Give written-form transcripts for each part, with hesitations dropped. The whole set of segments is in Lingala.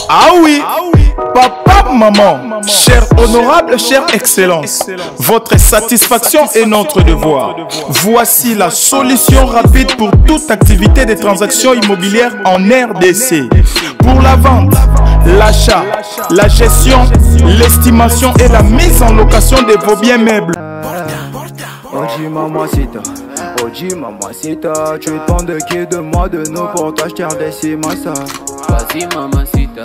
Ah oui, papa, maman, cher honorable, chère excellence, votre satisfaction est notre devoir. Voici la solution rapide pour toute activité de transactions immobilières en RDC. Pour la vente, l'achat, la gestion, l'estimation et la mise en location de vos biens meubles. Oji mamacita, Oji mamacita, tu demandes qui de moi de nous pour t'acheter des massa. Vas-y mamacita,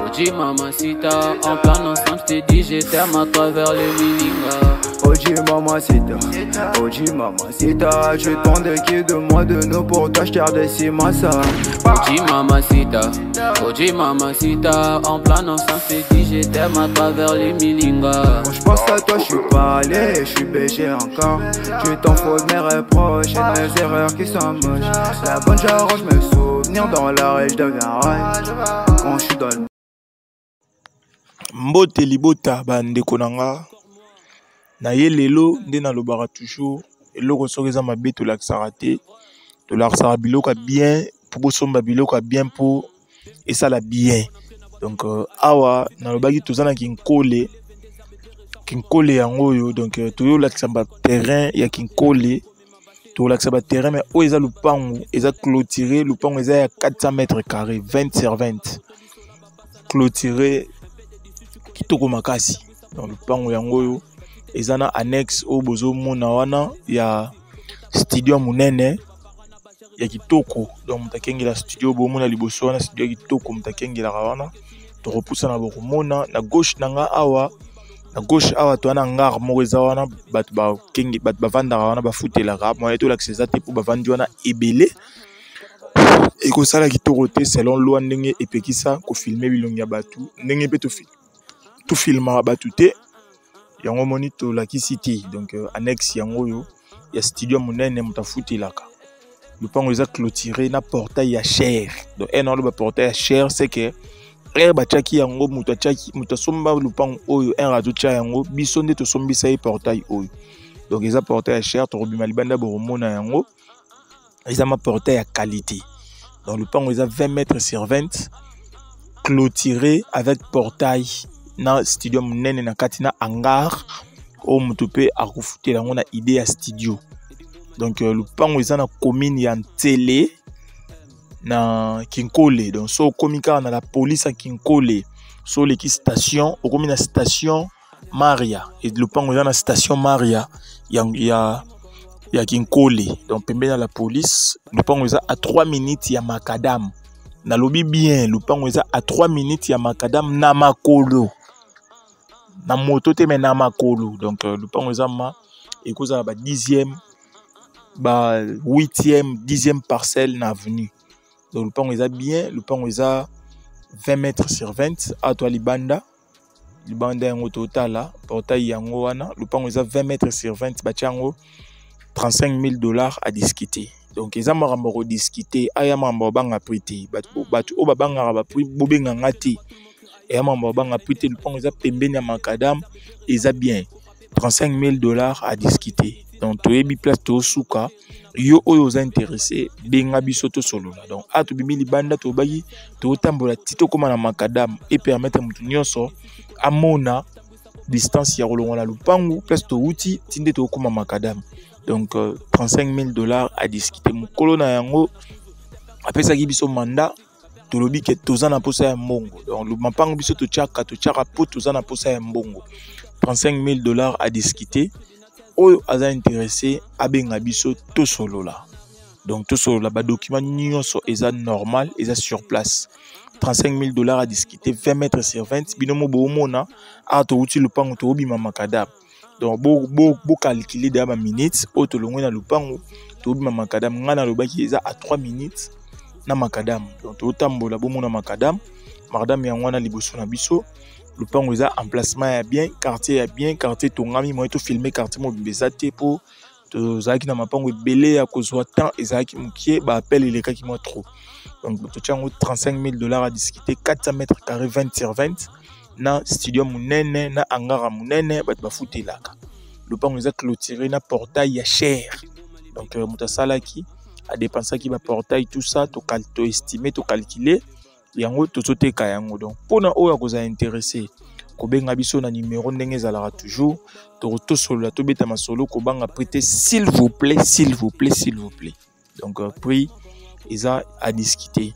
Oji mamacita, en plan ensemble je t'ai dit j'étais à travers le Milinga. Oji mamacita, tu demandes qui de moi de nous pour t'acheter des massa. Oji mamacita, en plan ensemble je t'ai dit j'étais à travers le Milinga. Quand je pense à toi je suis pas allé, je suis BG encore. Tu t'en fous de mes reproches et de mes erreurs qui sont moches. La bonne j'arrange mes souvenirs dans la rage de garage. Quand je suis dans le Mbote libota bandeko nanga na ye lelo nde na lobaka toujours eloko soki eza mabe tolakisaka te, tolakisaka biloko bien po bosomba biloko bien po esala bien. Donc awa nalobaki toza na kinkole yango oyo, donc toyolakisa ba terrain ya kinkole, tolakisa ba terrain mais oyo eza lupango eza clôturé, lupango eza ya 400 mètres carrés 20 sur 20 clôturé kitoko makasi. Donc lupango yango oyo eza na annexe o bozo mona wana ya studio munene ya kitoko. Donc mutakengela studio bo mona liboso wana studio ya kitoko mutakengela wana to repousser na bokomona na gauche nanga awa. Na gauche awa to ana ngar moko eza wana bato ba kengi bato bavandaka wana bafutelaka moye to lakisa te po bavandi wana ebele ekosala kitoko te selon loi ndenge epekisa kofilme bilongi ya bato ndenge mpe to filmaka bato te yango moni tolakisi te. Donc annexe yango oyo ya studio monene mutafutelaka. Lupango eza clôturé na portail ya chair. Donc un autre portail ya chair c'est que bachaki yango muta somba lupango oyo un radio cha yango biso nde to sombisa e portail oyo. Donc eza portail ya chair to robima libanda boromona yango eza ma portail ya qualité. Donc lupango eza 20 mètres sur 20 clôturé avec portail na studio munene na katina hangar o mutupe akufutela yango na idée ya studio. Donc lupango eza na commune ya Ntsele na Kinkole. Donc so komika na la police à Kinkole so leki station okomi na station Maria et lupango eza na station Maria ya Kinkole. Donc pembe na la police lupango eza à 3 minutes ya Makadam. Na lobi bien lupango eza à 3 minutes ya Makadam na makolo na moto te mais na makolo. Donc lupango eza ma ekoza ba 10e ba 8e 10e parcelle na avenue. Donc lupango eza bien, lupango eza 20 mètres sur 20 à toi libanda yango total portail yango wana lupango eza 20 mètres sur 20 bachango $35,000 à discuter. Donc eza makambo ko discuter aya makambo banga prité bato o babanga ba prix bobenga ngati et aya makambo banga prité lupango eza pembeni ya Makadam eza bien $35,000 à discuter. Donc toyebi place to suka yo oyo za intéressé benga biso to solola. Donc atu bimi libanda to bagi to tambola tito koma na Makadam et permettre mutu nyonso amona distance ya kolongola lupango place to uti tinde to koma Makadam. Donc $35,000 à discuter. Mukolo na yango apesa ki biso mandat to lobi ke toza na posa ya mbongo. Donc le mapango biso to chaka po toza na posa ya mbongo. $35,000 à discuter. Oyo aza intéressé abenga biso to solola. Donc to solola ba document nyonso eza normal eza sur place. $35,000 à discuter 20 mètres sur 20 binomo bo mona a to uti lupango to obima Makadam. Donc bo calculer da ba minutes o to longwe na lupango to obima Makadam ngana lobaki eza à 3 minutes na Makadam. Donc to tambola bo mona Makadam yango na liboso na biso. Lupango eza emplacement ya bien, quartier ya bien, quartier tongami moye to filmer quartier mo bezate po to zaki na mapango ebele ya kozwa temps ezaki mukie ba appel elekaki mo trop. Donc to chango $35,000 à discuter 400 mètres carrés 20 sur 20 na studio munene na angara munene bat bafutelaka. Lupango eza clôturé na portail ya chair. Donc mutasala ki a dépensé ki ba portail tout ça to estimer to calculer yango tozoteka yango. Donc pona oyo akoza intéressé kobenga biso na numéro ndenge ezalaka toujours to solo to beta masolo ko banga prêter s'il vous plaît. Donc prix eza à discuter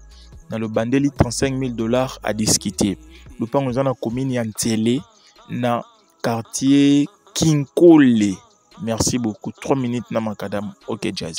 dans le bandeli $35,000 à discuter. Le pan on a commune en télé na quartier Kinkole. Merci beaucoup. 3 minutes na makadam. OK Jazz.